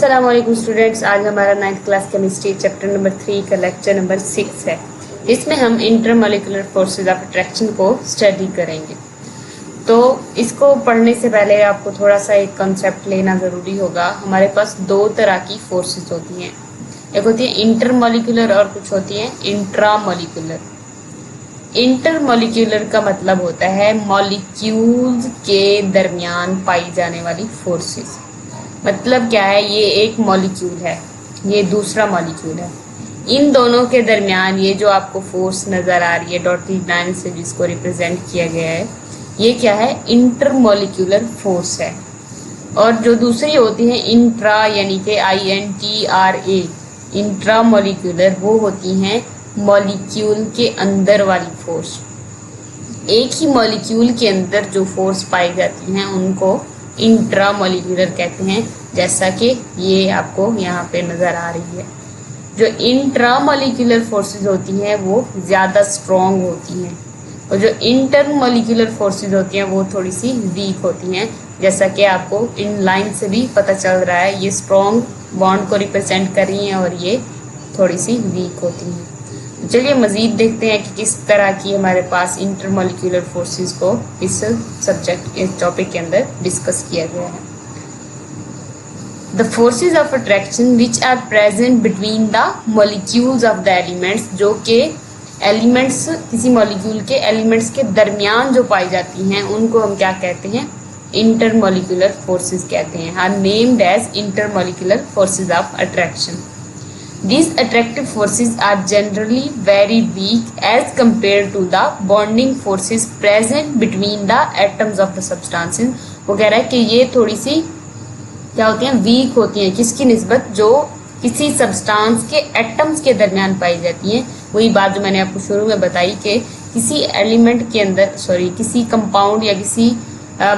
अस्सलाम वालेकुम स्टूडेंट्स। आज हमारा 9th class chemistry chapter number 3 का लेक्चर नंबर 6 है। इसमें हम इंटरमॉलिक्यूलर फोर्सेस ऑफ अट्रैक्शन को स्टडी करेंगे। तो इसको पढ़ने से पहले आपको थोड़ा सा एक कंसेप्ट लेना ज़रूरी होगा। हमारे पास दो तरह की फोर्सेस होती हैं, एक होती है इंटरमॉलिक्यूलर और कुछ होती है इंट्रामॉलिक्यूलर। इंटरमॉलिक्यूलर का मतलब होता है मॉलिक्यूल्स के दरमियान पाई जाने वाली फोर्सेस। मतलब क्या है, ये एक मॉलिक्यूल है, ये दूसरा मॉलिक्यूल है, इन दोनों के दरमियान ये जो आपको फोर्स नज़र आ रही है डॉटेड लाइन से जिसको रिप्रेजेंट किया गया है, ये क्या है, इंटरमॉलिक्यूलर फोर्स है। और जो दूसरी होती है इंट्रा यानी कि INTRA इंट्रामॉलिक्यूलर, वो होती हैं मॉलिक्यूल के अंदर वाली फोर्स। एक ही मॉलिक्यूल के अंदर जो फोर्स पाई जाती हैं उनको इंट्रामॉलिक्यूलर कहते हैं, जैसा कि ये आपको यहाँ पे नज़र आ रही है। जो इंट्रामॉलिक्यूलर फोर्सेस होती हैं वो ज़्यादा स्ट्रॉन्ग होती हैं और जो इंटरमॉलिक्यूलर फोर्सेस होती हैं वो थोड़ी सी वीक होती हैं, जैसा कि आपको इन लाइन से भी पता चल रहा है। ये स्ट्रॉन्ग बॉन्ड को रिप्रेजेंट कर रही हैं और ये थोड़ी सी वीक होती हैं। चलिए मज़ीद देखते हैं कि किस तरह की हमारे पास इंटरमॉलिक्यूलर फोर्सेस को इस सब्जेक्ट इस टॉपिक के अंदर डिस्कस किया गया है। The forces of attraction which are present between the molecules of the elements, जो कि एलिमेंट्स किसी मॉलिक्यूल के एलिमेंट्स के दरमियान जो पाई जाती हैं उनको हम क्या कहते हैं, इंटरमॉलिक्यूलर फोर्सेस कहते हैं, are named as intermolecular forces of attraction. These attractive forces are generally very weak as compared to the bonding forces present between the atoms of the substances। वो कह रहा है कि ये थोड़ी सी क्या होती हैं, वीक होती हैं, किसकी निस्बत, जो किसी सब्सटेंस के एटम्स के दरमियान पाई जाती हैं। वही बात जो मैंने आपको शुरू में बताई कि किसी एलिमेंट के अंदर किसी कंपाउंड या किसी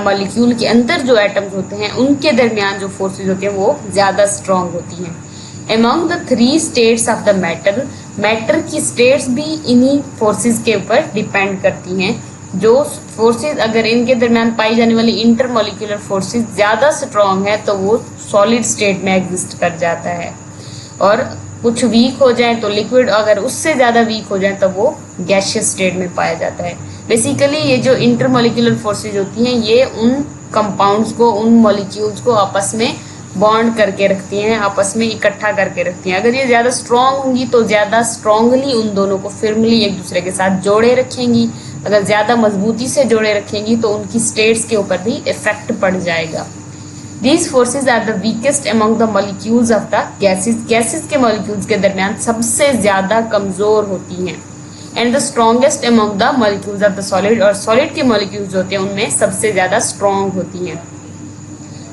मॉलिक्यूल के अंदर जो एटम्स होते हैं उनके दरमियान जो फोर्सेज होती हैं वो ज़्यादा स्ट्रॉन्ग होती हैं। Among the 3 states of the matter की स्टेट्स भी इन्हीं फोर्सेस के ऊपर डिपेंड करती हैं। जो फोर्सेस अगर इनके दरमियान पाई जाने वाली इंटरमॉलिक्यूलर फोर्सेस ज़्यादा स्ट्रॉन्ग है तो वो सॉलिड स्टेट में एग्जिस्ट कर जाता है, और कुछ वीक हो जाए तो लिक्विड, अगर उससे ज़्यादा वीक हो जाए तो वो गैशियस स्टेट में पाया जाता है। बेसिकली ये जो इंटरमॉलिक्यूलर फोर्सेज होती हैं ये उन कंपाउंड्स को, उन मॉलिक्यूल्स को आपस में बॉन्ड करके रखती हैं, आपस में इकट्ठा करके रखती हैं। अगर ये ज़्यादा स्ट्रॉन्ग होंगी तो ज़्यादा स्ट्रॉन्गली उन दोनों को फिर्मली एक दूसरे के साथ जोड़े रखेंगी। अगर ज़्यादा मजबूती से जोड़े रखेंगी तो उनकी स्टेट्स के ऊपर भी इफेक्ट पड़ जाएगा। These forces are the weakest among the molecules of the gases के मॉलिक्यूल्स के दरमियान सबसे ज़्यादा कमज़ोर होती हैं। And the strongest among the molecules of the solid, और सॉलिड के मॉलिक्यूल्स होते हैं उनमें सबसे ज़्यादा स्ट्रॉन्ग होती हैं।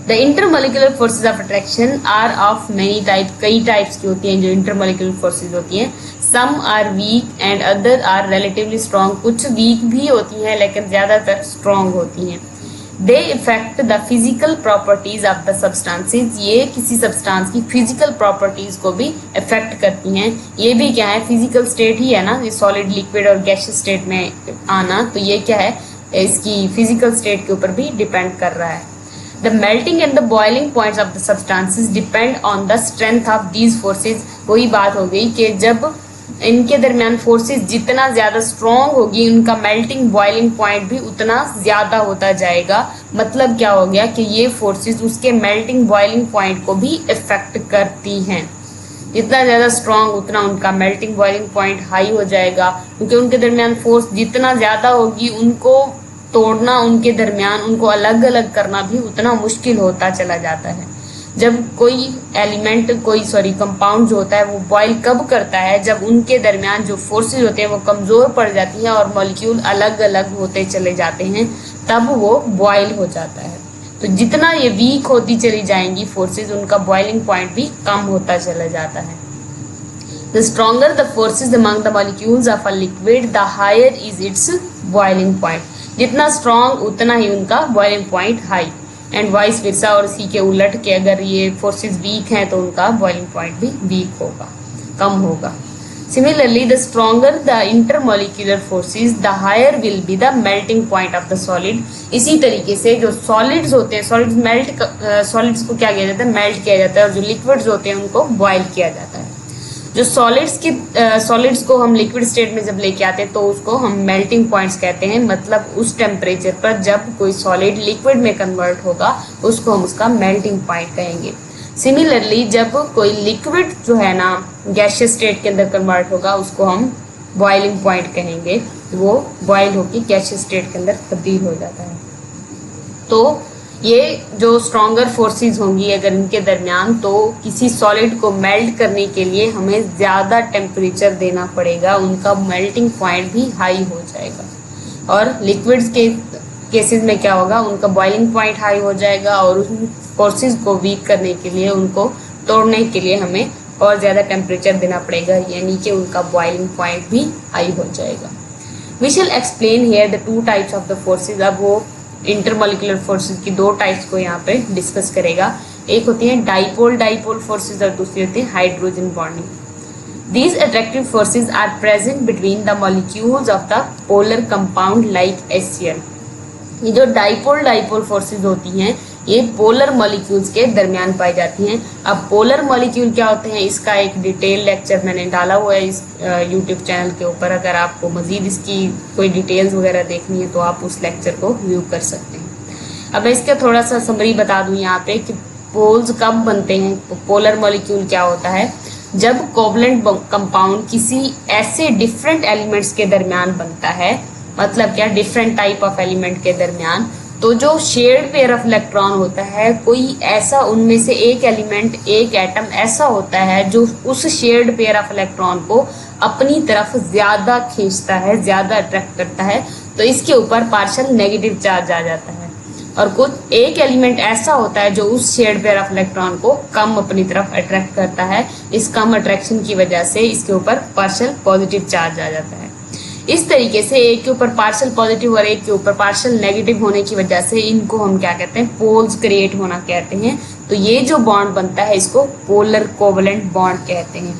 The intermolecular forces of attraction are of many type, कई टाइप्स की होती हैं जो इंटरमॉलिक्यूलर फोर्सेज होती हैं। Some are weak and other are relatively strong, कुछ वीक भी होती हैं लेकिन ज़्यादातर स्ट्रॉन्ग होती हैं। They effect the physical properties of the substances, ये किसी सब्सटेंस की फिजिकल प्रॉपर्टीज को भी इफेक्ट करती हैं। ये भी क्या है, फिजिकल स्टेट ही है ना, ये सॉलिड, लिक्विड और गैसियस स्टेट में आना, तो ये क्या है, इसकी फिजिकल स्टेट के ऊपर भी डिपेंड कर रहा है। The melting and the boiling points of the substances depend on the strength of these forces। वही बात हो गई कि जब इनके दरमियान फोर्सेस जितना ज़्यादा स्ट्रॉन्ग होगी उनका मेल्टिंग बॉइलिंग पॉइंट भी उतना ज़्यादा होता जाएगा। मतलब क्या हो गया कि ये फोर्सेस उसके मेल्टिंग बॉइलिंग पॉइंट को भी इफेक्ट करती हैं। जितना ज़्यादा स्ट्रॉन्ग उतना उनका मेल्टिंग बॉइलिंग पॉइंट हाई हो जाएगा, क्योंकि उनके दरमियान फोर्स जितना ज़्यादा होगी उनको तोड़ना, उनके दरमियान उनको अलग अलग करना भी उतना मुश्किल होता चला जाता है। जब कोई एलिमेंट, कंपाउंड जो होता है वो बॉयल कब करता है, जब उनके दरमियान जो फोर्सेस होते हैं वो कमज़ोर पड़ जाती हैं और मॉलिक्यूल अलग अलग होते चले जाते हैं, तब वो बॉयल हो जाता है। तो जितना ये वीक होती चली जाएंगी फोर्सेस, उनका बॉइलिंग पॉइंट भी कम होता चला जाता है। The stronger the forces among the molecules of a liquid, the higher is its boiling point। जितना स्ट्रॉन्ग उतना ही उनका boiling point high, and vice versa, और इसी के उलट के अगर ये फोर्सेस वीक हैं तो उनका बॉइलिंग पॉइंट भी वीक होगा, कम होगा। Similarly, the stronger the intermolecular forces, the higher will be the melting point of the solid. इसी तरीके से जो solids होते हैं, solids को क्या किया जाता है, मेल्ट किया जाता है, और जो liquids होते हैं उनको बॉयल किया जाता है। जो solids को हम लिक्विड स्टेट में जब लेके आते हैं तो उसको हम मेल्टिंग पॉइंट्स कहते हैं। मतलब उस टेम्परेचर पर जब कोई सॉलिड लिक्विड में कन्वर्ट होगा उसको हम उसका मेल्टिंग पॉइंट कहेंगे। सिमिलरली जब कोई लिक्विड जो है ना गैसियस स्टेट के अंदर कन्वर्ट होगा उसको हम बॉइलिंग पॉइंट कहेंगे। वो बॉयल होकर गैसियस स्टेट के अंदर तब्दील हो जाता है। तो ये जो स्ट्रॉन्गर फोर्सेस होंगी अगर इनके दरमियान, तो किसी सॉलिड को मेल्ट करने के लिए हमें ज़्यादा टेम्परेचर देना पड़ेगा, उनका मेल्टिंग पॉइंट भी हाई हो जाएगा। और लिक्विड्स के केसेस में क्या होगा, उनका बॉइलिंग पॉइंट हाई हो जाएगा और उन फोर्सेस को वीक करने के लिए, उनको तोड़ने के लिए हमें और ज़्यादा टेम्परेचर देना पड़ेगा, यानी कि उनका बॉइलिंग पॉइंट भी हाई हो जाएगा। We shall explain here the two types of the forces. अब वो इंटरमोलिकुलर फोर्सेज की दो टाइप्स को यहाँ पे डिस्कस करेगा। एक होती है डाइपोल फोर्सेज और दूसरी होती है hydrogen bonding. These attractive forces are present between the molecules of the polar compound like HCl। ये जो डाइपोल फोर्सेज होती हैं ये पोलर मॉलिक्यूल्स के दरमियान पाई जाती हैं। अब पोलर मॉलिक्यूल क्या होते हैं इसका एक डिटेल लेक्चर मैंने डाला हुआ है इस यूट्यूब चैनल के ऊपर। अगर आपको मजीद इसकी कोई डिटेल्स वगैरह देखनी है तो आप उस लेक्चर को व्यू कर सकते हैं। अब मैं इसका थोड़ा सा समरी बता दूं यहाँ पे कि पोल्स कब बनते हैं। पोलर मॉलिक्यूल क्या होता है, जब कोवलेंट कंपाउंड किसी ऐसे डिफरेंट एलिमेंट्स के दरमियान बनता है, मतलब क्या, डिफरेंट टाइप ऑफ एलिमेंट के दरमियान, तो जो शेयर्ड पेयर ऑफ इलेक्ट्रॉन होता है, कोई ऐसा उनमें से एक एलिमेंट, एक एटम ऐसा होता है जो उस शेयर्ड पेयर ऑफ इलेक्ट्रॉन को अपनी तरफ ज्यादा खींचता है, ज्यादा अट्रैक्ट करता है, तो इसके ऊपर पार्शियल नेगेटिव चार्ज आ जाता है। और कुछ एक एलिमेंट ऐसा होता है जो उस शेयर्ड पेयर ऑफ इलेक्ट्रॉन को कम अपनी तरफ अट्रैक्ट करता है। इस कम अट्रैक्शन की वजह से इसके ऊपर पार्शियल पॉजिटिव चार्ज आ जाता है। इस तरीके से एक के ऊपर पार्शियल पॉजिटिव और एक के ऊपर पार्शियल नेगेटिव होने की वजह से इनको हम क्या कहते हैं, पोल्स क्रिएट होना कहते हैं। तो ये जो बॉन्ड बनता है इसको पोलर कोवलेंट बॉन्ड कहते हैं।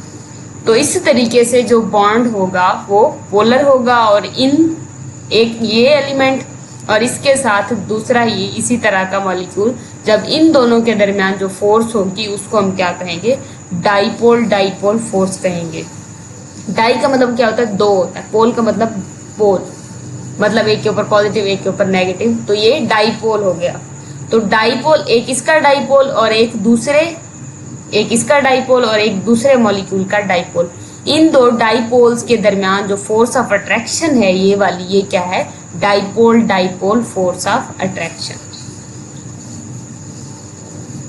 तो इस तरीके से जो बॉन्ड होगा वो पोलर होगा और इन एक ये एलिमेंट और इसके साथ दूसरा ही इसी तरह का मॉलिक्यूल, जब इन दोनों के दरमियान जो फोर्स होगी उसको हम क्या कहेंगे, डाइपोल फोर्स कहेंगे। डाई का मतलब क्या होता है, दो होता है, पोल का मतलब पोल, मतलब एक के ऊपर पॉजिटिव एक के ऊपर नेगेटिव, तो ये डाइपोल हो गया। तो डाइपोल, एक इसका डाइपोल और एक इसका डाइपोल और एक दूसरे मॉलिक्यूल का डाइपोल, इन दो डाइपोल्स के दरमियान जो फोर्स ऑफ अट्रैक्शन है ये वाली, ये क्या है, dipole force of attraction.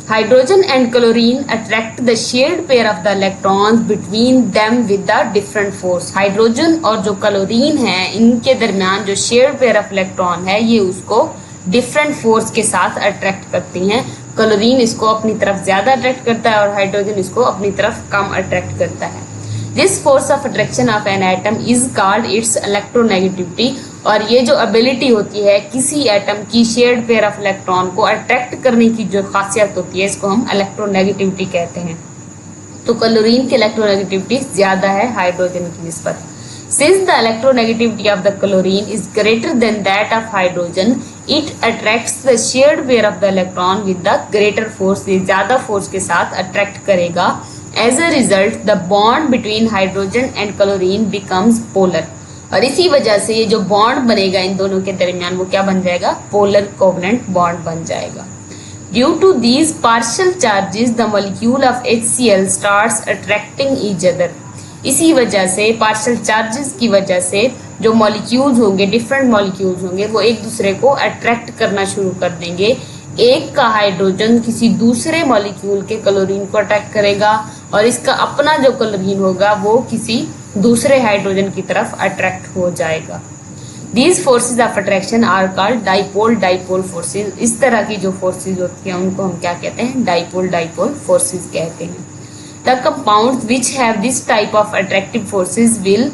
Hydrogen and chlorine attract the shared pair of the electrons between them with the different force। Hydrogen और जो क्लोरीन है इनके दरमियान जो शेयर्ड पेयर ऑफ इलेक्ट्रॉन है ये उसको डिफरेंट फोर्स के साथ अट्रैक्ट करती हैं। क्लोरीन इसको अपनी तरफ ज्यादा अट्रैक्ट करता है और हाइड्रोजन इसको अपनी तरफ कम अट्रैक्ट करता है। This force of attraction of an atom is called its electronegativity. और ये जो एबिलिटी होती है किसी एटम की शेयर्ड पेयर ऑफ इलेक्ट्रॉन को अट्रैक्ट करने की जो खासियत होती है इसको हम इलेक्ट्रोनेगेटिविटी कहते हैं। तो क्लोरीन की इलेक्ट्रोनेगेटिविटी ज्यादा है हाइड्रोजन की निस्बत। Since the electronegativity of the chlorine is greater than that of hydrogen, it attracts the shared pair of the electron with the greater force। ये ज्यादा फोर्स के साथ अट्रैक्ट करेगा। As a result, the bond between hydrogen and chlorine becomes polar। और इसी वजह से ये जो बॉन्ड बनेगा इन दोनों के दरमियान वो क्या बन जाएगा, पोलर कोवलेंट बॉन्ड बन जाएगा। Due to these partial charges, the molecule of HCl starts attracting each other। इसी वजह से पार्शियल चार्जेस की वजह से जो मॉलिक्यूल्स होंगे, डिफरेंट मॉलिक्यूल्स होंगे, वो एक दूसरे को अट्रैक्ट करना शुरू कर देंगे। एक का हाइड्रोजन किसी दूसरे मॉलिक्यूल के क्लोरीन को अट्रैक्ट करेगा और इसका अपना जो क्लोरीन होगा वो किसी दूसरे हाइड्रोजन की तरफ अट्रैक्ट हो जाएगा। These forces of attraction are called dipole forces. इस तरह की जो फोर्सेज होती हैं उनको हम क्या कहते हैं, डाइपोल फोर्सेज कहते हैं। The compounds which have this type of attractive forces will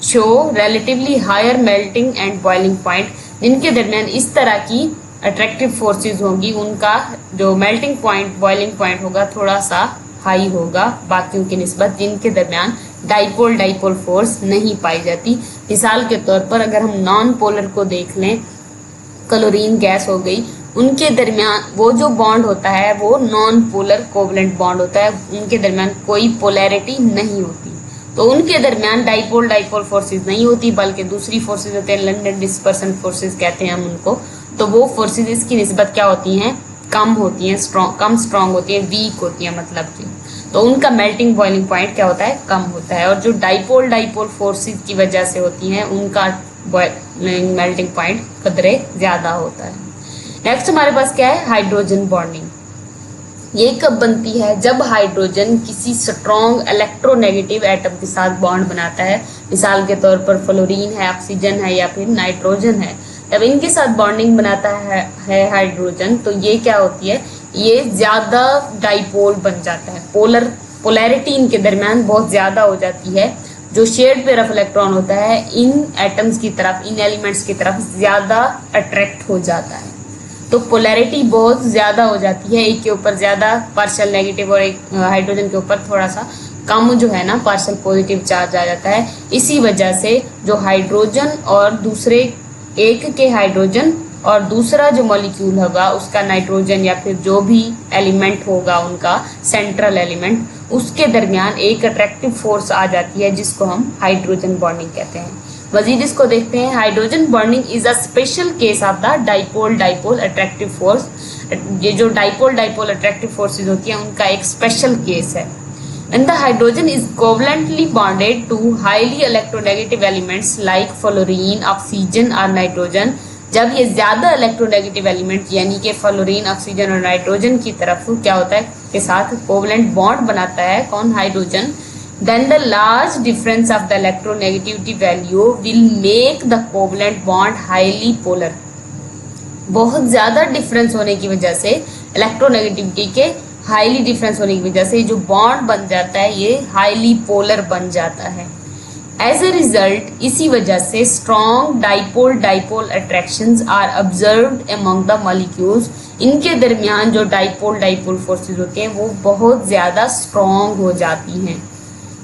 show relatively higher melting and boiling point। जिनके दरमियान इस तरह की अट्रैक्टिव फोर्सेज होंगी उनका जो मेल्टिंग पॉइंट, बॉइलिंग पॉइंट होगा थोड़ा सा हाई होगा बाकियों की निस्बत, जिनके दरमियान डाइपोल डाइपोल फोर्स नहीं पाई जाती। मिसाल के तौर पर अगर हम नॉन पोलर को देख लें, क्लोरीन गैस हो गई, उनके दरमियान वो जो बॉन्ड होता है वो नॉन पोलर कोवलेंट बॉन्ड होता है, उनके दरमियान कोई पोलैरिटी नहीं होती, तो उनके दरमियान डाइपोल डाइपोल फोर्सेस नहीं होती, बल्कि दूसरी फोर्सेस होते हैं, लंडन डिस्पर्सन फोर्सेस कहते हैं हम उनको। तो वो फोर्सेस इसकी निस्बत क्या होती हैं, कम होती हैं, कम स्ट्रॉन्ग होती हैं, वीक होती हैं मतलब कि, तो उनका मेल्टिंग बॉइलिंग पॉइंट क्या होता है, कम होता है। और जो डाइपोल डाइपोल फोर्सेस की वजह से होती हैं उनका मेल्टिंग पॉइंट कदरे ज्यादा होता है। नेक्स्ट हमारे पास क्या है, हाइड्रोजन बॉन्डिंग। ये कब बनती है, जब हाइड्रोजन किसी स्ट्रॉन्ग इलेक्ट्रोनेगेटिव एटम के साथ बॉन्ड बनाता है। मिसाल के तौर पर फ्लोरीन है, ऑक्सीजन है या फिर नाइट्रोजन है। जब इनके साथ बॉन्डिंग बनाता है हाइड्रोजन, तो ये क्या होती है, ये ज्यादा डाइपोल बन जाता है, पोलैरिटी इनके दरमियान बहुत ज्यादा हो जाती है। जो शेयर्ड पेयर ऑफ इलेक्ट्रॉन होता है इन एटम्स की तरफ, इन एलिमेंट्स की तरफ ज्यादा अट्रैक्ट हो जाता है, तो पोलैरिटी बहुत ज्यादा हो जाती है। एक के ऊपर ज्यादा पार्शियल नेगेटिव और एक हाइड्रोजन के ऊपर थोड़ा सा कम जो है ना पार्शियल पॉजिटिव चार्ज आ जाता है। इसी वजह से जो हाइड्रोजन और दूसरे एक के हाइड्रोजन और दूसरा जो मॉलिक्यूल होगा उसका नाइट्रोजन या फिर जो भी एलिमेंट होगा उनका सेंट्रल एलिमेंट, उसके दरमियान एक अट्रैक्टिव फोर्स आ जाती है जिसको हम हाइड्रोजन बॉन्डिंग कहते हैं। मजीद इसको देखते हैं, hydrogen bonding is a special case of the dipole dipole attractive force. ये जो डाइपोल डाइपोल अट्रैक्टिव फोर्सेज होती हैं उनका एक स्पेशल केस है। When the hydrogen is covalently bonded to highly electronegative elements like fluorine, oxygen और nitrogen, जब ये ज्यादा इलेक्ट्रोनेगेटिव एलिमेंट यानी कि फ्लोरीन, ऑक्सीजन और नाइट्रोजन की तरफ क्या होता है के साथ कोवलेंट बॉन्ड बनाता है कौन, hydrogen, then the large difference of the electronegativity value will make the covalent bond highly polar। बहुत ज्यादा डिफरेंस होने की वजह से, इलेक्ट्रोनेगेटिविटी के हाईली डिफरेंस होने की वजह से जो बॉन्ड बन जाता है ये हाईली पोलर बन जाता है। एज ए रिजल्ट इसी वजह से strong dipole dipole attractions are observed among the molecules. इनके दरमियान जो डाइपोल डाइपोल फोर्सेस होते हैं वो बहुत ज्यादा स्ट्रॉन्ग हो जाती हैं।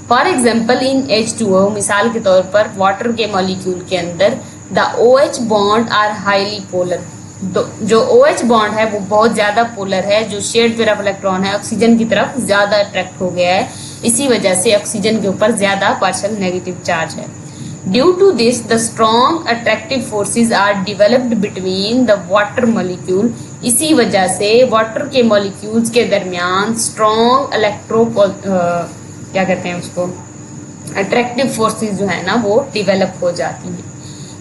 फॉर एग्जाम्पल इन H2O, मिसाल के तौर पर वाटर के मॉलिक्यूल के अंदर the OH bond are highly polar. जो OH बॉन्ड है वो बहुत ज्यादा पोलर है, जो शेयर्ड पेयर ऑफ इलेक्ट्रॉन है ऑक्सीजन की तरफ ज्यादा अट्रैक्ट हो गया है, इसी वजह से ऑक्सीजन के ऊपर ज्यादा पार्शियल नेगेटिव चार्ज है। Due to this the strong attractive forces are developed between the water molecule. इसी वजह से वाटर के मॉलिक्यूल्स के दरमियान स्ट्रॉन्ग क्या कहते हैं उसको, अट्रैक्टिव फोर्सेस जो है ना वो डिवेलप हो जाती हैं।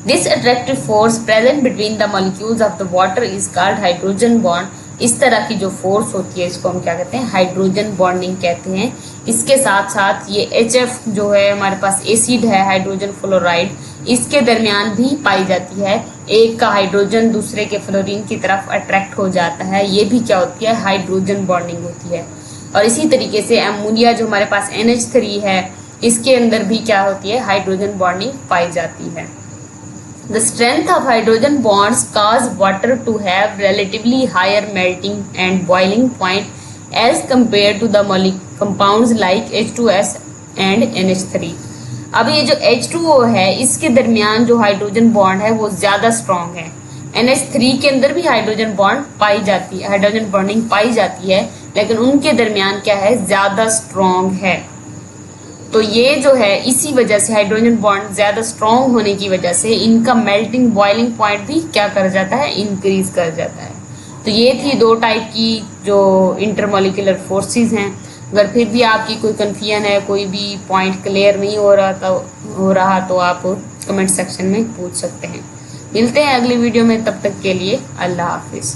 This attractive force present between the molecules of the water is called hydrogen bond। इस तरह की जो फोर्स होती है इसको हम क्या कहते हैं, हाइड्रोजन बॉन्डिंग कहते हैं। इसके साथ साथ ये HF जो है हमारे पास एसिड है, हाइड्रोजन फ्लोराइड, इसके दरमियान भी पाई जाती है। एक का हाइड्रोजन दूसरे के फ्लोरीन की तरफ अट्रैक्ट हो जाता है, ये भी क्या होती है, हाइड्रोजन बॉन्डिंग होती है। और इसी तरीके से अमोनिया जो हमारे पास NH3 है, इसके अंदर भी क्या होती है, हाइड्रोजन बॉन्डिंग पाई जाती है। The strength of hydrogen bonds cause water to have relatively higher melting and boiling point as compared to the compounds like H2S and NH3। अब ये जो H2O है इसके दरमियान जो हाइड्रोजन बॉन्ड है वो ज्यादा स्ट्रॉन्ग है। NH3 के अंदर भी हाइड्रोजन बॉन्ड पाई जाती है, हाइड्रोजन बॉन्डिंग पाई जाती है, लेकिन उनके दरमियान क्या है, ज्यादा स्ट्रॉन्ग है। तो ये जो है इसी वजह से हाइड्रोजन बॉन्ड ज्यादा स्ट्रॉन्ग होने की वजह से इनका मेल्टिंग बॉइलिंग पॉइंट भी क्या कर जाता है, इंक्रीज कर जाता है। तो ये थी दो टाइप की जो इंटरमोलिकुलर फोर्सेस हैं। अगर फिर भी आपकी कोई कन्फ्यूजन है, कोई भी पॉइंट क्लियर नहीं हो रहा तो आप कमेंट सेक्शन में पूछ सकते हैं। मिलते हैं अगली वीडियो में, तब तक के लिए अल्लाह हाफिज।